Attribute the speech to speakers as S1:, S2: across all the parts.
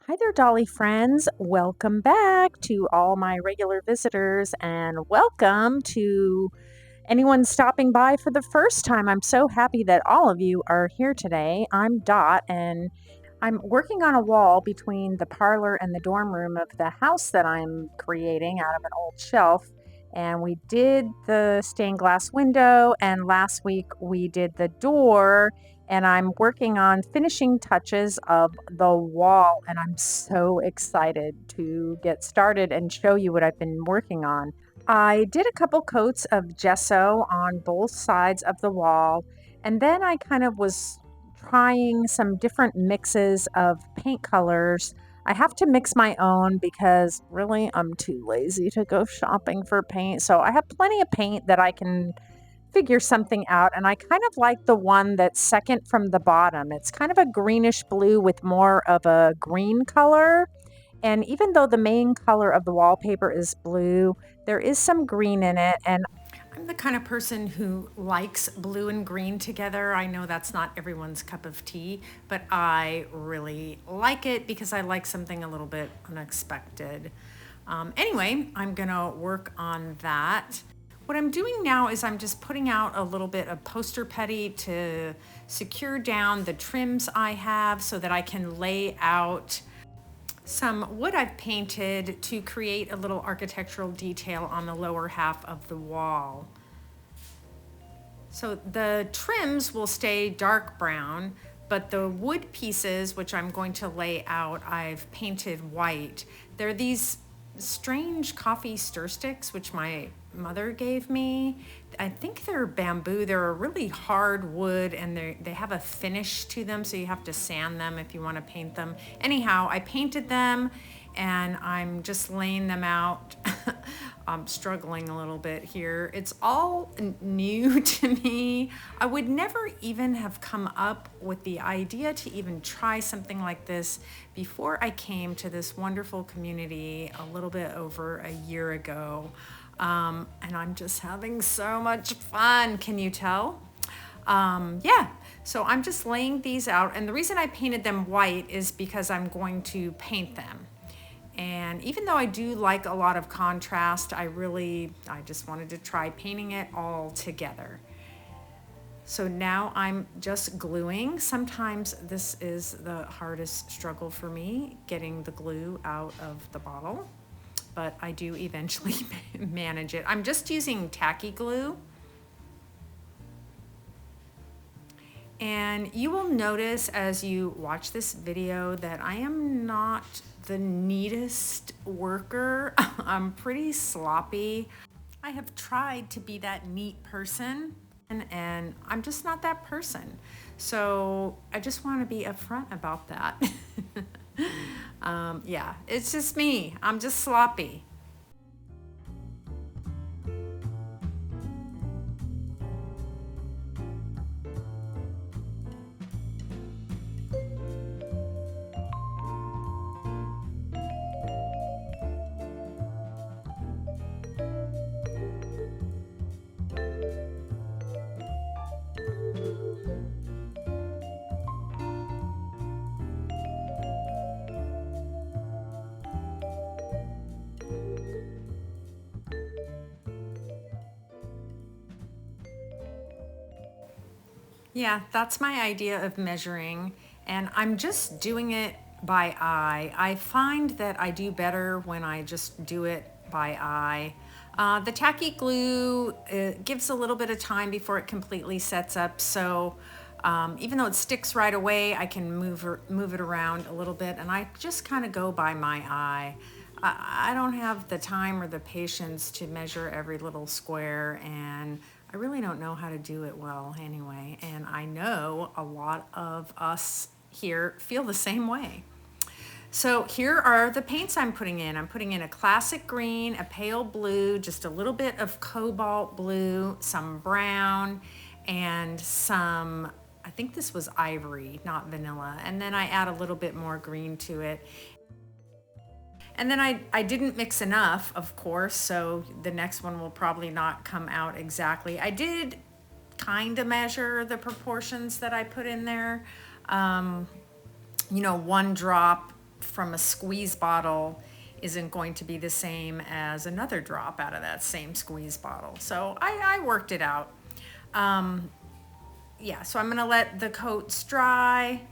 S1: Hi there, Dolly friends. Welcome back to all my regular visitors, and welcome to anyone stopping by for the first time. I'm so happy that all of you are here today. I'm Dot, and I'm working on a wall between the parlor and the dorm room of the house that I'm creating out of an old shelf. And we did the stained glass window, and last week we did the door, and I'm working on finishing touches of the wall, and I'm so excited to get started and show you what I've been working on. I did a couple coats of gesso on both sides of the wall, and then I kind of was trying some different mixes of paint colors. I have to mix my own because really I'm too lazy to go shopping for paint. So I have plenty of paint that I can figure something out, and I kind of like the one that's second from the bottom. It's kind of a greenish blue with more of a green color. And even though the main color of the wallpaper is blue, there is some green in it. And
S2: I'm the kind of person who likes blue and green together. I know that's not everyone's cup of tea, but I really like it because I like something a little bit unexpected. Anyway, I'm gonna work on that. What I'm doing now is I'm just putting out a little bit of poster putty to secure down the trims I have so that I can lay out some wood I've painted to create a little architectural detail on the lower half of the wall. So the trims will stay dark brown, but the wood pieces, which I'm going to lay out, I've painted white. They're these strange coffee stir sticks, which my mother gave me. I think they're bamboo. They're a really hard wood, and they have a finish to them, so you have to sand them if you want to paint them. Anyhow, I painted them, and I'm just laying them out. I'm struggling a little bit here. It's all new to me. I would never even have come up with the idea to even try something like this before I came to this wonderful community a little bit over a year ago. And I'm just having so much fun. Can you tell? Yeah, so I'm just laying these out. And the reason I painted them white is because I'm going to paint them. And even though I do like a lot of contrast, I just wanted to try painting it all together. So now I'm just gluing. Sometimes this is the hardest struggle for me, getting the glue out of the bottle, but I do eventually manage it. I'm just using tacky glue. And you will notice as you watch this video that I am not the neatest worker. I'm pretty sloppy. I have tried to be that neat person, and I'm just not that person. So I just want to be upfront about that. Yeah, it's just me. I'm just sloppy. Yeah, that's my idea of measuring, and I'm just doing it by eye. I find that I do better when I just do it by eye. The tacky glue gives a little bit of time before it completely sets up, so even though it sticks right away, I can move it around a little bit, and I just kind of go by my eye. I don't have the time or the patience to measure every little square, and I really don't know how to do it well anyway. And I know a lot of us here feel the same way. So here are the paints I'm putting in. I'm putting in a classic green, a pale blue, just a little bit of cobalt blue, some brown, and some, I think this was ivory, not vanilla. And then I add a little bit more green to it. And then I didn't mix enough, of course, so the next one will probably not come out exactly. I did kind of measure the proportions that I put in there. You know, 1 drop from a squeeze bottle isn't going to be the same as another drop out of that same squeeze bottle. So I worked it out. Yeah, so I'm gonna let the coats dry.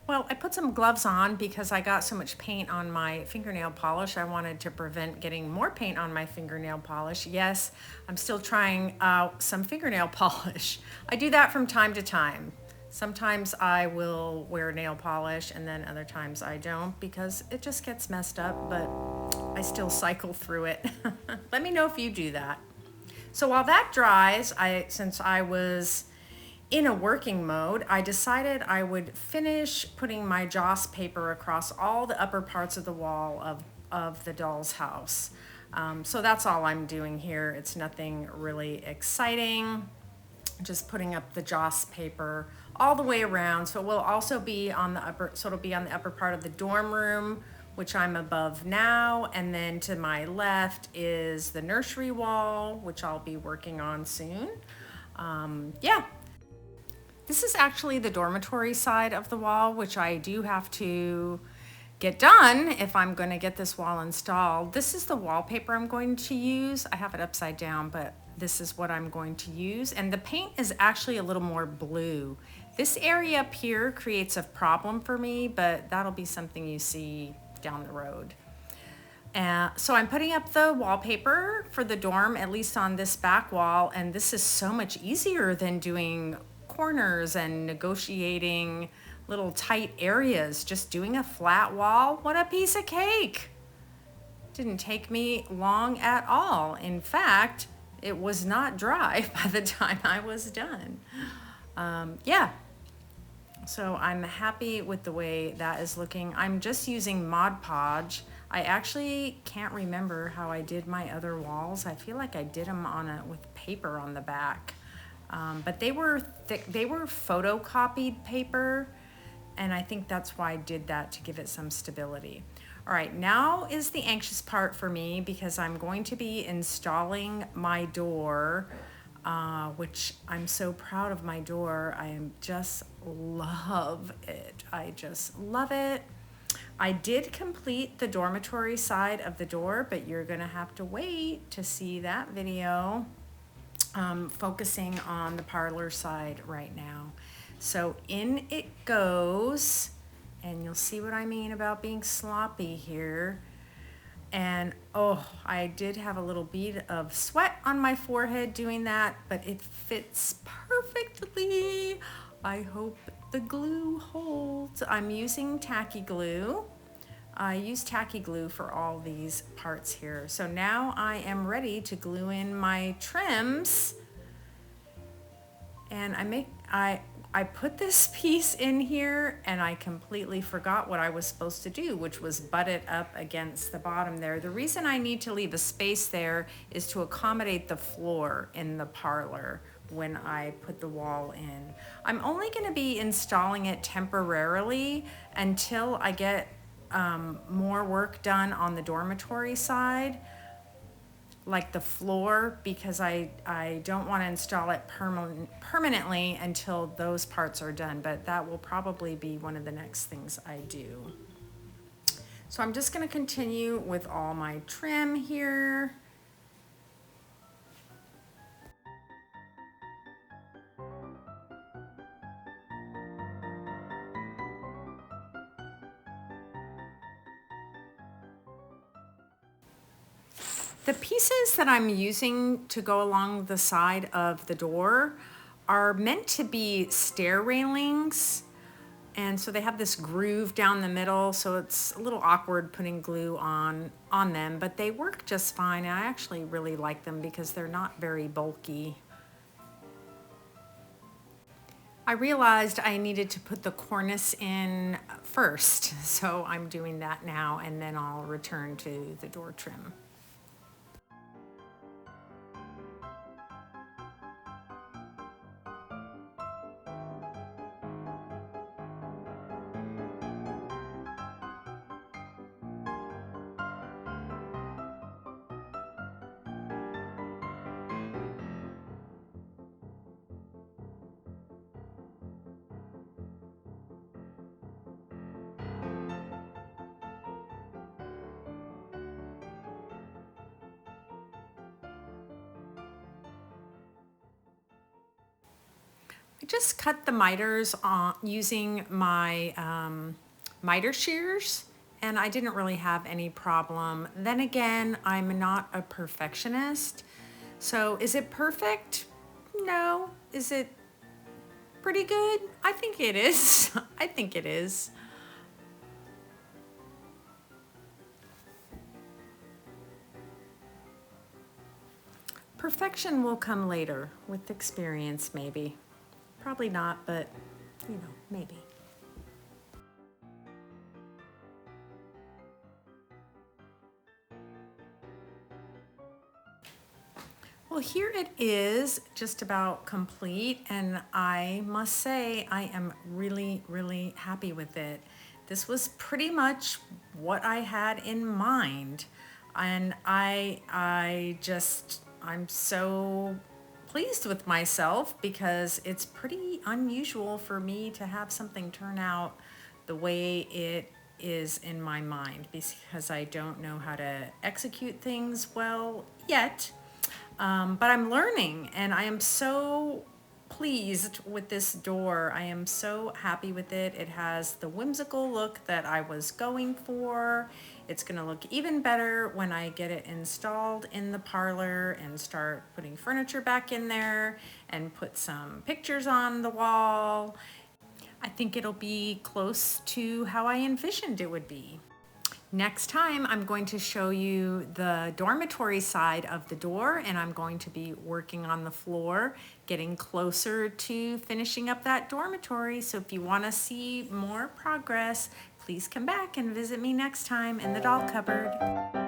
S2: Well, I put some gloves on because I got so much paint on my fingernail polish. I wanted to prevent getting more paint on my fingernail polish. Yes, I'm still trying out some fingernail polish. I do that from time to time. Sometimes I will wear nail polish and then other times I don't because it just gets messed up, but I still cycle through it. Let me know if you do that. So while that dries, since I was in a working mode, I decided I would finish putting my joss paper across all the upper parts of the wall of the doll's house. So that's all I'm doing here. It's nothing really exciting. Just putting up the joss paper all the way around. So it will also be on the upper, so it'll be on the upper part of the dorm room, which I'm above now. And then to my left is the nursery wall, which I'll be working on soon. Yeah. This is actually the dormitory side of the wall, which I do have to get done if I'm going to get this wall installed. This is the wallpaper I'm going to use. I have it upside down, but this is what I'm going to use. And the paint is actually a little more blue. This area up here creates a problem for me, but that'll be something you see down the road. So I'm putting up the wallpaper for the dorm, at least on this back wall, and this is so much easier than doing corners and negotiating little tight areas. Just doing a flat wall, what a piece of cake. Didn't take me long at all. In fact, it was not dry by the time I was done. Yeah, so I'm happy with the way that is looking. I'm just using Mod Podge. I actually can't remember how I did my other walls. I feel like I did them with paper on the back. But they were thick, they were photocopied paper, and I think that's why I did that, to give it some stability. All right, now is the anxious part for me because I'm going to be installing my door, which I'm so proud of my door. I just love it. I just love it. I did complete the dormitory side of the door, but you're gonna have to wait to see that video. Focusing on the parlor side right now. So in it goes, and you'll see what I mean about being sloppy here. And oh, I did have a little bead of sweat on my forehead doing that, but it fits perfectly. I hope the glue holds. I'm using tacky glue. I use tacky glue for all these parts here. So now I am ready to glue in my trims. And I put this piece in here and I completely forgot what I was supposed to do, which was butt it up against the bottom there. The reason I need to leave a space there is to accommodate the floor in the parlor when I put the wall in. I'm only going to be installing it temporarily until I get more work done on the dormitory side, like the floor, because I don't want to install it permanently until those parts are done, but that will probably be one of the next things I do. So I'm just going to continue with all my trim here. The pieces that I'm using to go along the side of the door are meant to be stair railings. And so they have this groove down the middle, so it's a little awkward putting glue on them, but they work just fine. And I actually really like them because they're not very bulky. I realized I needed to put the cornice in first, so I'm doing that now, and then I'll return to the door trim. just cut the miters using my miter shears, and I didn't really have any problem. Then again, I'm not a perfectionist. So is it perfect? No. Is it pretty good? I think it is. I think it is. Perfection will come later with experience, maybe. Probably not, but you know, maybe. Well, here it is, just about complete, and I must say I am really, really happy with it. This was pretty much what I had in mind, and I'm so pleased with myself because it's pretty unusual for me to have something turn out the way it is in my mind, because I don't know how to execute things well yet. But I'm learning, and I am so pleased with this door. I am so happy with it. It has the whimsical look that I was going for. It's gonna look even better when I get it installed in the parlor and start putting furniture back in there and put some pictures on the wall. I think it'll be close to how I envisioned it would be. Next time, I'm going to show you the dormitory side of the door, and I'm going to be working on the floor, getting closer to finishing up that dormitory. So if you want to see more progress, please come back and visit me next time in the doll cupboard.